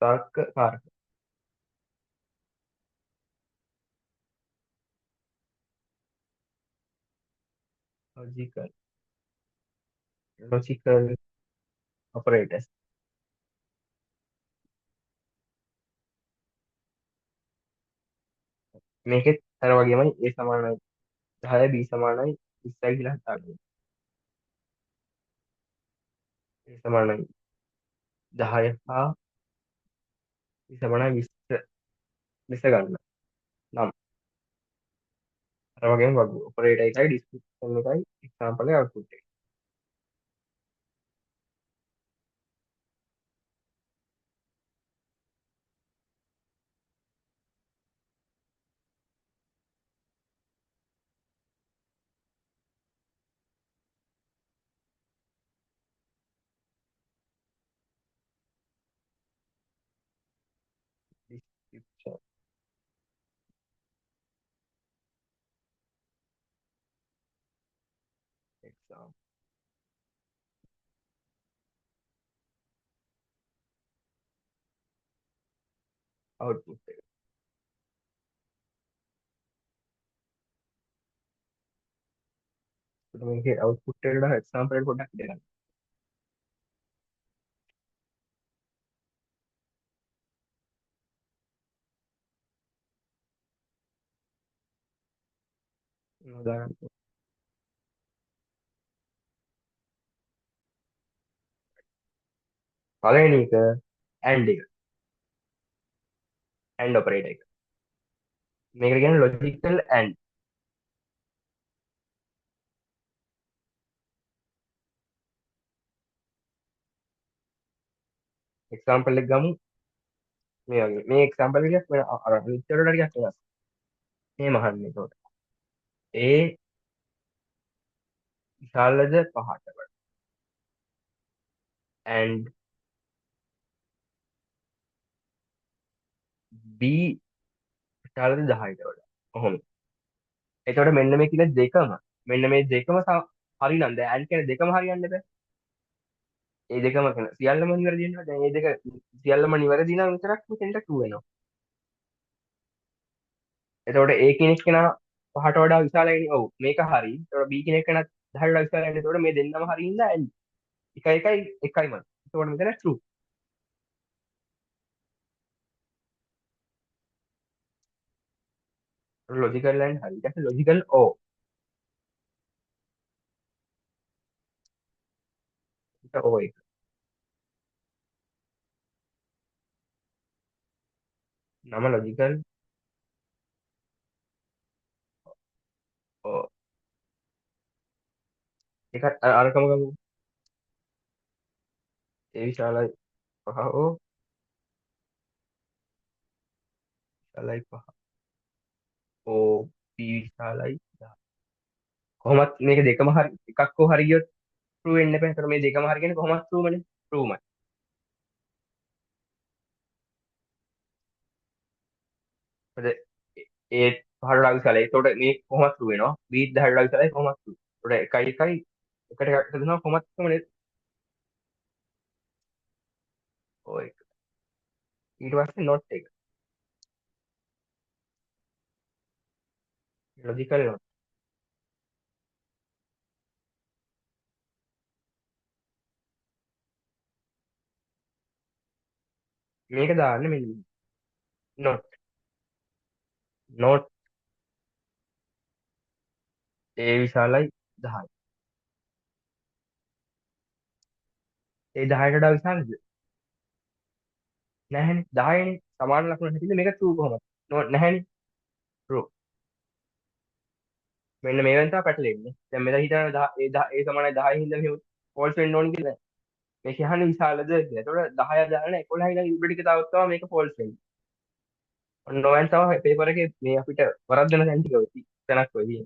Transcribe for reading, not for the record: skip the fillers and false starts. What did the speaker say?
තර්ක කාරක. Logical operators. මේකෙත් අර වගේමයි A සමානයි 10 B සමානයි 20යි කියලා හිතාගන්න. A සමානයි 10 හා B සමානයි 20 ගන්න. නම් අර වගේම වගේ ඔපරේටර් එකයි ඩිස්ක්‍රිප්ෂන් එකයි එක්සැම්පල් එකයි අවුට්පුට් එකයි. ඩිස්ක්‍රිප්ෂන් එක්සාම් අවුට්පුට් එක. ඒකට මේකේ අවුට්පුට් එකට එක්සැම්පල් එක පොඩ්ඩක් ඉඳ ගන්න. උදාහරණ පළවෙනි එක AND ඔපරේටර් එක. මේකට කියන්නේ ලොජිකල් AND. එක්සැම්පල් එක ගමු මේ වගේ. මේ එක්සැම්පල් එකක් වෙන අර අනිත් වලට ටිකක් වෙනස්. මේ මහන්නේ ඒකට. A විශාලද පහට and B විශාලද 10ට වඩා. කොහොමද? එතකොට මෙන්න මේ කියන දෙකම මෙන්න මේ දෙකම හරිනම් දැන් AND කියන දෙකම හරියන්න බෑ. ඒ දෙකම කියන සියල්ලම නිවැරදි වෙනවා. දැන් මේ දෙක සියල්ලම නිවැරදි නම් විතරක් මෙතෙන්ට true වෙනවා. එතකොට A කෙනෙක් කෙනා පහට වඩා විශාලයිනේ. ඔව් මේක හරි. එතකොට B කෙනෙක් කෙනා 10ට වඩා විශාලයිනේ. එතකොට මේ දෙන්නම හරි ඉඳලා AND එකයිමයි. එතකොට මෙතන true. ලොජිකල් and හරි. ඊට පස්සේ ලොජිකල් O. ඊට O එක. නම ලොජිකල් O. ඒකත් අරකම ගමු. A විශාලයි 5 O විශාලයි 5 O B විශාලයි 10. කොහොමත් මේක දෙකම හරි එකක් හෝ හරි ගියොත් true වෙන්න බෑ. ඒතර මේ දෙකම හරි කියන්නේ කොහොමත් true මනේ. true මයි. මොකද A පහට වඩා විශාලයි. ඒතකොට මේ කොහොමත් true වෙනවා. B 10ට වඩා විශාලයි කොහොමත් true. ඒතකොට එකයි එකයි එකට එකක් දෙනවා කොහොමත් true නේද? ඔය එක. ඊට පස්සේ not එක. logical not. මේක දාන්න මෙන්න not not A විශාලයි 10යි. ඒ 10ට වඩා විශාලද? නැහැනේ 10නේ. සමාන ලකුණ හැටියට මේක true කොහොමද? නැහැනේ. true. මෙන්න මේවෙන් තමයි පැටලෙන්නේ. දැන් මෙතන හිතන 10 ඒ සමානයි 10 හින්දා මෙහෙම false වෙන්න ඕන කියලා. මේක යහනේ විශාලද කියලා. ඒතකොට 10 දාන්න 11 ඉඳන් ඉබ්බ ටික තාවත් තමයි මේක false වෙන්නේ. ඔන්න ඔයන් තමයි පේපර් එකේ මේ අපිට වරද්දන තැන් ටික තැනක් වෙයි.